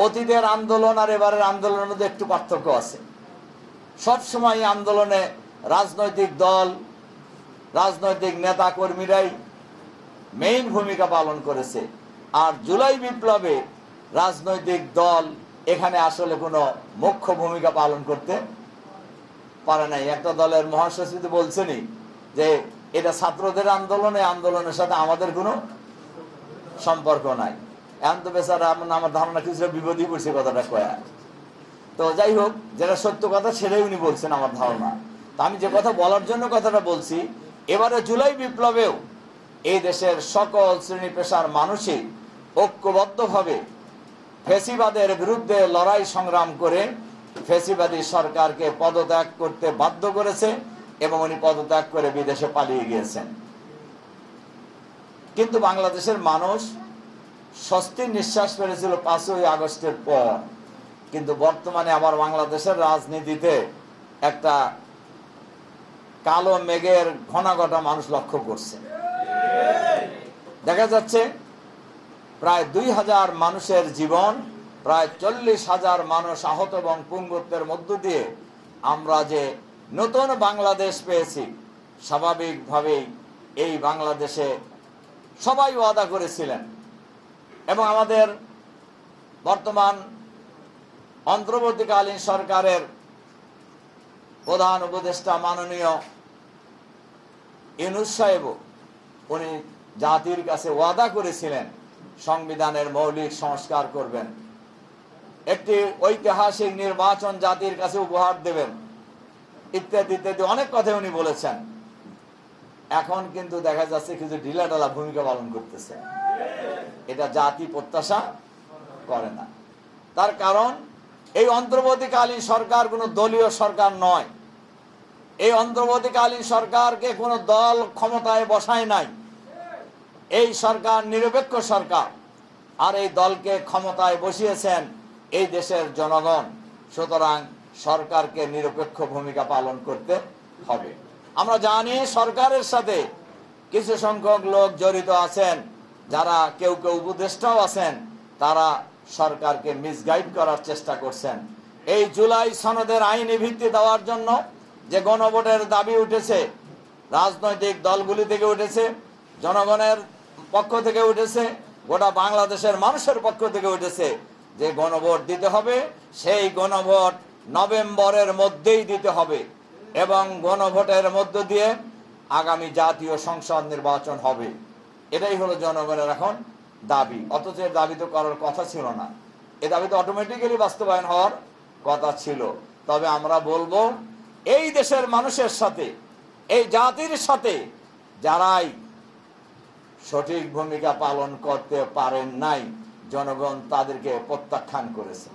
অতীতের আন্দোলন আর এবারের আন্দোলনের মধ্যে একটু পার্থক্য আছে। সবসময় আন্দোলনে রাজনৈতিক দল, রাজনৈতিক নেতা কর্মীরাই মেইন ভূমিকা পালন করেছে। আর জুলাই বিপ্লবে রাজনৈতিক দল এখানে আসলে কোনো মুখ্য ভূমিকা পালন করতে পারে নাই। একটা দলের মহাসচিব বলছেনই যে এটা ছাত্রদের আন্দোলনের সাথে আমাদের কোনো সম্পর্ক নাই। এখন তো বেচারা আমার ধারণা কিছুটা বিপদই পড়ছে কথাটা কয়া। তো যাই হোক, যেটা সত্য কথা সেটাই উনি বলছেন আমার ধারণা। তো আমি যে কথা বলার জন্য কথাটা বলছি, এবারে জুলাই বিপ্লবেও এই দেশের সকল শ্রেণী পেশার মানুষই ঐক্যবদ্ধভাবে ফ্যাসিবাদের বিরুদ্ধে লড়াই সংগ্রাম করে ফ্যাসিবাদী সরকারকে পদত্যাগ করতে বাধ্য করেছে এবং উনি পদত্যাগ করে বিদেশে পালিয়ে গিয়েছেন। কিন্তু বাংলাদেশের মানুষ স্বস্তির নিঃশ্বাস ফেলেছিল 5ই আগস্টের পর। কিন্তু বর্তমানে আবার বাংলাদেশের রাজনীতিতে একটা কালো মেঘের ঘনাঘটা মানুষ লক্ষ্য করছে। দেখা যাচ্ছে প্রায় 2000 মানুষের জীবন, প্রায় 40,000 মানুষ আহত এবং পঙ্গুত্বের মধ্য দিয়ে আমরা যে নতুন বাংলাদেশ পেয়েছি, স্বাভাবিকভাবেই এই বাংলাদেশে সবাই ওয়াদা করেছিলেন এবং আমাদের বর্তমান অন্তর্বর্তীকালীন সরকারের প্রধান উপদেষ্টা মাননীয় ইউনূস সাহেব, উনি জাতির কাছে ওয়াদা করেছিলেন সংবিধানের মৌলিক সংস্কার করবেন, একটি ঐতিহাসিক নির্বাচন জাতির কাছে উপহার দেবেন, ইত্যাদি ইত্যাদি অনেক কথা উনি বলেছেন। এখন কিন্তু দেখা যাচ্ছে কিছু ঢিলাঢালা ভূমিকা পালন করতেছে। এটা জাতি প্রত্যাশা করে না। তার কারণ এই অন্তর্বর্তীকালীন সরকার কোনো দলীয় সরকার নয়। এই অন্তর্বর্তীকালীন সরকারকে কোনো দল ক্ষমতায় বসায় নাই। এই সরকার নিরপেক্ষ সরকার, আর এই দলকে ক্ষমতায় বসিয়েছেন এই দেশের জনগণ। সুতরাং সরকারকে নিরপেক্ষ ভূমিকা পালন করতে হবে। আমরা জানি সরকারের সাথে কিছু সংখ্যক লোক জড়িত আছেন, যারা কেউ কেউ উপদেষ্টাও আছেন, তারা সরকারকে মিসগাইড করার চেষ্টা করছেন। এই জুলাই সনদের আইনি ভিত্তি দেওয়ার জন্য যে গণভোটের দাবি উঠেছে, রাজনৈতিক দলগুলি থেকে উঠেছে, জনগণের পক্ষ থেকে উঠেছে, গোটা বাংলাদেশের মানুষের পক্ষ থেকে উঠেছে যে গণভোট দিতে হবে, সেই গণভোট নভেম্বরের মধ্যেই দিতে হবে এবং গণভোটের মধ্য দিয়ে আগামী জাতীয় সংসদ নির্বাচন হবে। এটাই হলো জনগণের এখন দাবি। অথচ এর দাবি তো করার কথা ছিল না, এ দাবি তো অটোমেটিক্যালি বাস্তবায়ন হওয়ার কথা ছিল। তবে আমরা বলবো এই দেশের মানুষের সাথে, এই জাতির সাথে যারাই সঠিক ভূমিকা পালন করতে পারেন নাই, জনগণ তাদেরকে প্রত্যাখ্যান করেছে।